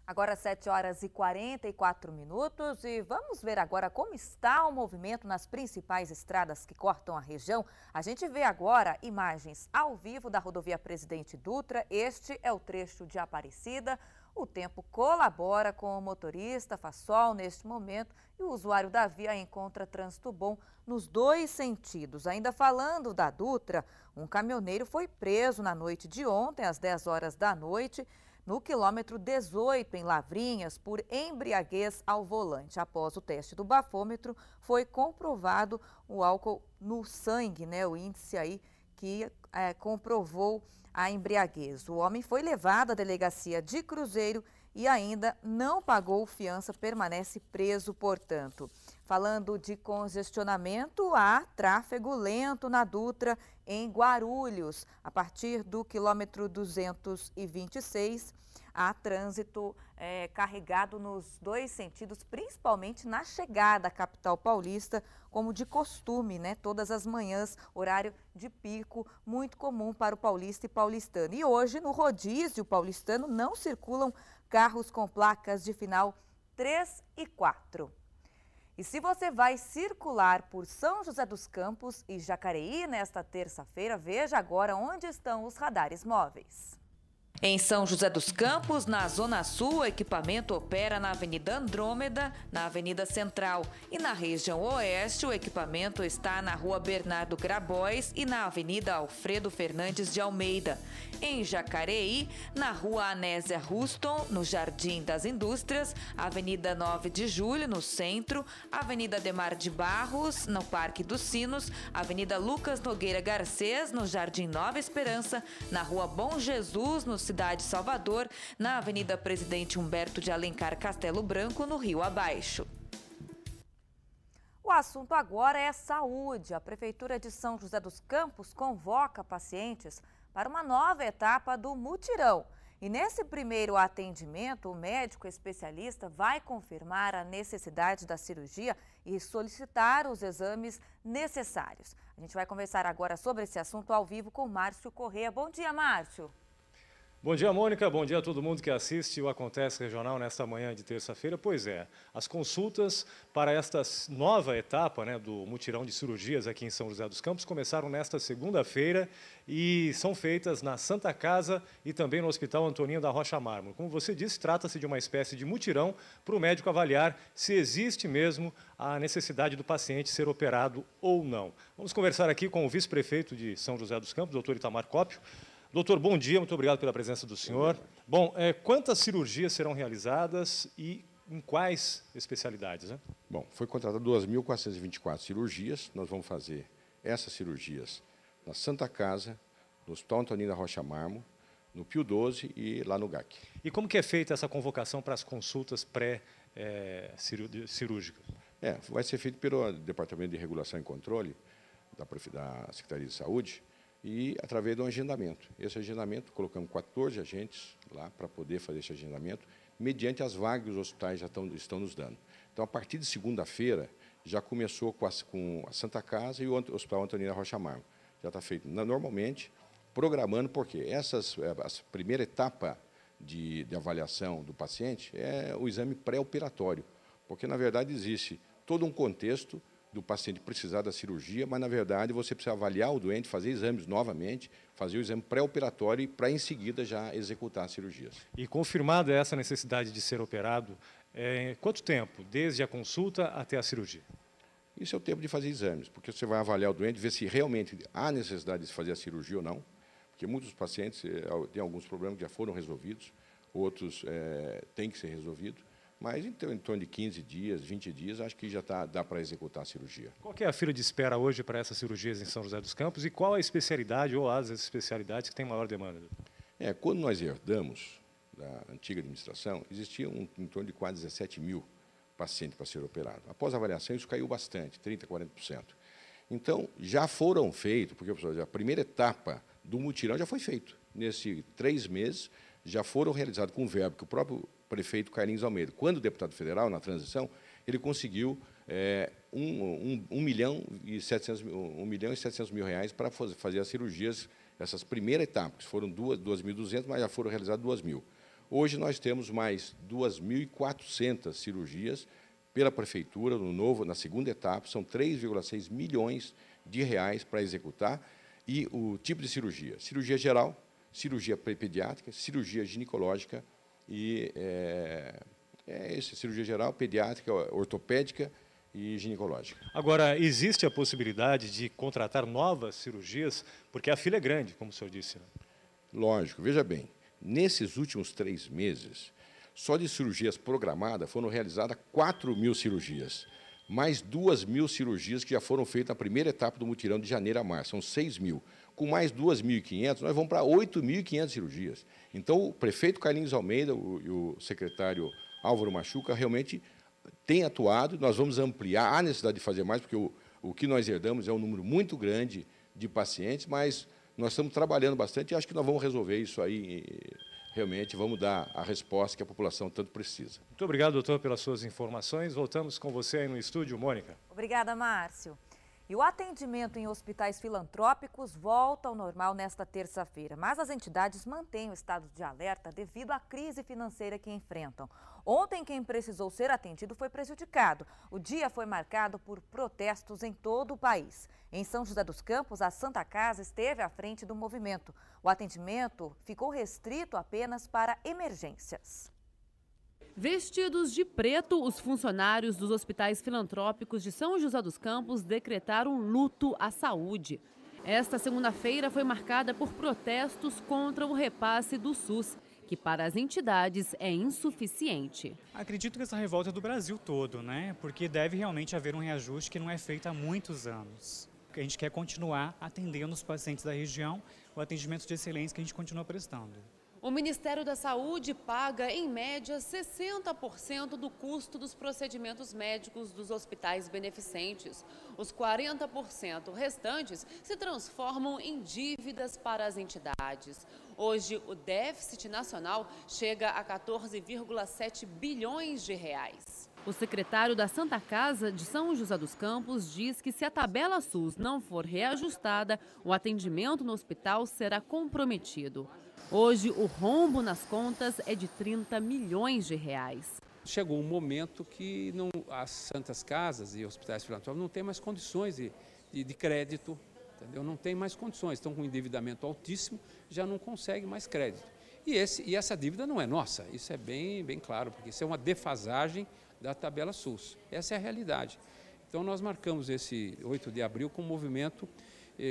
Agora 7 horas e 44 minutos e vamos ver agora como está o movimento nas principais estradas que cortam a região. A gente vê agora imagens ao vivo da rodovia Presidente Dutra. Este é o trecho de Aparecida. O tempo colabora com o motorista, faz sol neste momento e o usuário da via encontra trânsito bom nos dois sentidos. Ainda falando da Dutra, um caminhoneiro foi preso na noite de ontem, às 10 horas da noite, no quilômetro 18, em Lavrinhas, por embriaguez ao volante. Após o teste do bafômetro, foi comprovado o álcool no sangue, o índice aí que comprovou a embriaguez. O homem foi levado à delegacia de Cruzeiro e ainda não pagou fiança, permanece preso, portanto. Falando de congestionamento, há tráfego lento na Dutra, em Guarulhos. A partir do quilômetro 226, há trânsito carregado nos dois sentidos, principalmente na chegada à capital paulista, como de costume, todas as manhãs, horário de pico, muito comum para o paulista e paulistano. E hoje, no rodízio paulistano, não circulam carros com placas de final 3 e 4. E se você vai circular por São José dos Campos e Jacareí nesta terça-feira, veja agora onde estão os radares móveis. Em São José dos Campos, na Zona Sul, o equipamento opera na Avenida Andrômeda, na Avenida Central. E na região Oeste, o equipamento está na Rua Bernardo Grabois e na Avenida Alfredo Fernandes de Almeida. Em Jacareí, na Rua Anésia Ruston, no Jardim das Indústrias, Avenida 9 de Julho, no centro, Avenida Ademar de Barros, no Parque dos Sinos, Avenida Lucas Nogueira Garcês, no Jardim Nova Esperança, na Rua Bom Jesus, no Cidade Salvador, na Avenida Presidente Humberto de Alencar Castelo Branco, no Rio Abaixo. O assunto agora é saúde. A Prefeitura de São José dos Campos convoca pacientes para uma nova etapa do mutirão. E nesse primeiro atendimento, o médico especialista vai confirmar a necessidade da cirurgia e solicitar os exames necessários. A gente vai conversar agora sobre esse assunto ao vivo com Márcio Corrêa. Bom dia, Márcio. Bom dia, Mônica. Bom dia a todo mundo que assiste o Acontece Regional nesta manhã de terça-feira. Pois é, as consultas para esta nova etapa do mutirão de cirurgias aqui em São José dos Campos começaram nesta segunda-feira e são feitas na Santa Casa e também no Hospital Antoninho da Rocha Mármore. Como você disse, trata-se de uma espécie de mutirão para o médico avaliar se existe mesmo a necessidade do paciente ser operado ou não. Vamos conversar aqui com o vice-prefeito de São José dos Campos, doutor Itamar Cópio. Doutor, bom dia, muito obrigado pela presença do senhor. Bom, quantas cirurgias serão realizadas e em quais especialidades? Bom, foi contratado 2.424 cirurgias. Nós vamos fazer essas cirurgias na Santa Casa, no Hospital Antoninho da Rocha Mármore, no Pio 12 e lá no GAC. E como que é feita essa convocação para as consultas pré-cirúrgicas? Vai ser feito pelo Departamento de Regulação e Controle da Secretaria de Saúde, e através de um agendamento. Esse agendamento, colocamos 14 agentes lá para poder fazer esse agendamento, mediante as vagas que os hospitais já estão nos dando. Então, a partir de segunda-feira, já começou com a Santa Casa e o Hospital Antoninho da Rocha Mármore. Já está feito normalmente, programando, porque a primeira etapa de avaliação do paciente é o exame pré-operatório, porque, na verdade, existe todo um contexto do paciente precisar da cirurgia, mas, na verdade, você precisa avaliar o doente, fazer exames novamente, fazer o exame pré-operatório para, em seguida, já executar as cirurgias. E confirmada essa necessidade de ser operado, quanto tempo, desde a consulta até a cirurgia? Isso é o tempo de fazer exames, porque você vai avaliar o doente, ver se realmente há necessidade de fazer a cirurgia ou não, porque muitos pacientes têm alguns problemas que já foram resolvidos, outros têm que ser resolvidos. Mas em torno de 15 dias, 20 dias, acho que já dá para executar a cirurgia. Qual que é a fila de espera hoje para essas cirurgias em São José dos Campos e qual a especialidade ou as especialidades que têm maior demanda? Quando nós herdamos da antiga administração, existia em torno de quase 17 mil pacientes para ser operado. Após a avaliação, isso caiu bastante, 30%, 40%. Então, já foram feitos, porque a primeira etapa do mutirão já foi feito. Nesses 3 meses, já foram realizados com verbo que o próprio prefeito Carlinhos Almeida, quando deputado federal, na transição, ele conseguiu 1 milhão e 700 mil reais para fazer as cirurgias, essas primeiras etapas, foram 2.200, mas já foram realizadas 2.000. Hoje nós temos mais 2.400 cirurgias pela Prefeitura, na segunda etapa, são 3,6 milhões de reais para executar. E o tipo de cirurgia? Cirurgia geral, cirurgia pediátrica, cirurgia ginecológica e cirurgia geral, pediátrica, ortopédica e ginecológica. Agora, existe a possibilidade de contratar novas cirurgias, porque a fila é grande, como o senhor disse, né? Lógico, veja bem, nesses últimos 3 meses, só de cirurgias programadas foram realizadas 4.000 cirurgias, mais 2.000 cirurgias que já foram feitas na primeira etapa do mutirão de janeiro a março, são 6.000. Com mais 2.500, nós vamos para 8.500 cirurgias. Então, o prefeito Carlinhos Almeida e o secretário Álvaro Machuca realmente têm atuado, nós vamos ampliar, há necessidade de fazer mais, porque o que nós herdamos é um número muito grande de pacientes, mas nós estamos trabalhando bastante e acho que nós vamos resolver isso aí. Realmente vamos dar a resposta que a população tanto precisa. Muito obrigado, doutor, pelas suas informações. Voltamos com você aí no estúdio, Mônica. Obrigada, Márcio. E o atendimento em hospitais filantrópicos volta ao normal nesta terça-feira, mas as entidades mantêm o estado de alerta devido à crise financeira que enfrentam. Ontem, quem precisou ser atendido foi prejudicado. O dia foi marcado por protestos em todo o país. Em São José dos Campos, a Santa Casa esteve à frente do movimento. O atendimento ficou restrito apenas para emergências. Vestidos de preto, os funcionários dos hospitais filantrópicos de São José dos Campos decretaram luto à saúde. Esta segunda-feira foi marcada por protestos contra o repasse do SUS, que para as entidades é insuficiente. Acredito que essa revolta é do Brasil todo, né? Porque deve realmente haver um reajuste que não é feito há muitos anos. A gente quer continuar atendendo os pacientes da região, o atendimento de excelência que a gente continua prestando. O Ministério da Saúde paga, em média, 60% do custo dos procedimentos médicos dos hospitais beneficentes. Os 40% restantes se transformam em dívidas para as entidades. Hoje, o déficit nacional chega a 14,7 bilhões de reais. O secretário da Santa Casa de São José dos Campos diz que se a tabela SUS não for reajustada, o atendimento no hospital será comprometido. Hoje, o rombo nas contas é de 30 milhões de reais. Chegou um momento que as santas casas e hospitais filantrópicos não têm mais condições de crédito, entendeu? Não tem mais condições, estão com um endividamento altíssimo, já não conseguem mais crédito. E essa dívida não é nossa, isso é bem claro, porque isso é uma defasagem da tabela SUS. Essa é a realidade. Então, nós marcamos esse 8 de abril com um movimento,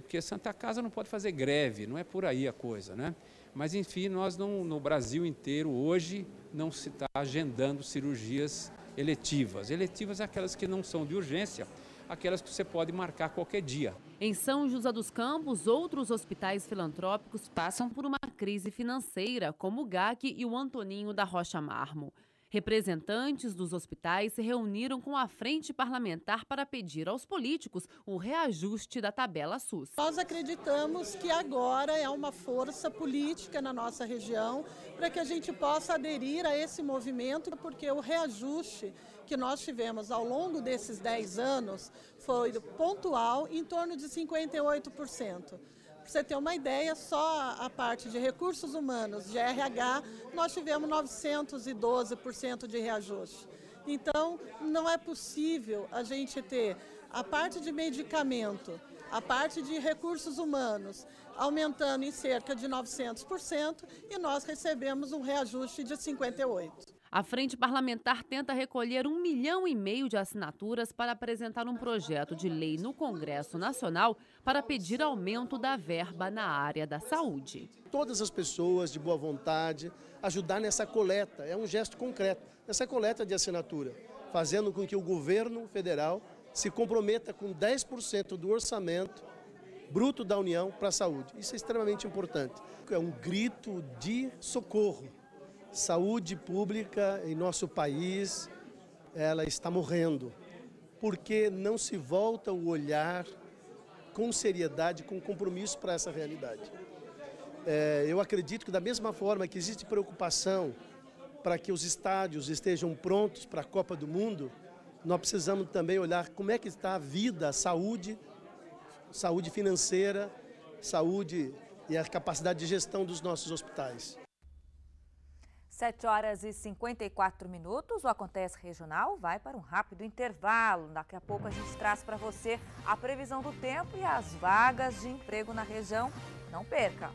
porque a Santa Casa não pode fazer greve, não é por aí a coisa, né? Mas, enfim, nós no Brasil inteiro, hoje, não se está agendando cirurgias eletivas. Eletivas é aquelas que não são de urgência, aquelas que você pode marcar qualquer dia. Em São José dos Campos, outros hospitais filantrópicos passam por uma crise financeira, como o GAC e o Antoninho da Rocha Marmo. Representantes dos hospitais se reuniram com a frente parlamentar para pedir aos políticos o reajuste da tabela SUS. Nós acreditamos que agora é uma força política na nossa região para que a gente possa aderir a esse movimento, porque o reajuste que nós tivemos ao longo desses 10 anos foi pontual, em torno de 58%. Para você ter uma ideia, só a parte de recursos humanos, de RH, nós tivemos 912% de reajuste. Então, não é possível a gente ter a parte de medicamento, a parte de recursos humanos, aumentando em cerca de 900% e nós recebemos um reajuste de 58%. A frente parlamentar tenta recolher 1,5 milhão de assinaturas para apresentar um projeto de lei no Congresso Nacional para pedir aumento da verba na área da saúde. Todas as pessoas de boa vontade ajudar nessa coleta, é um gesto concreto, essa coleta de assinatura, fazendo com que o governo federal se comprometa com 10% do orçamento bruto da União para a saúde. Isso é extremamente importante. É um grito de socorro. Saúde pública em nosso país, ela está morrendo, porque não se volta o olhar com seriedade, com compromisso para essa realidade. Eu acredito que da mesma forma que existe preocupação para que os estádios estejam prontos para a Copa do Mundo, nós precisamos também olhar como é que está a vida, a saúde financeira, saúde e a capacidade de gestão dos nossos hospitais. 7 horas e 54 minutos, o Acontece Regional vai para um rápido intervalo. Daqui a pouco a gente traz para você a previsão do tempo e as vagas de emprego na região. Não perca!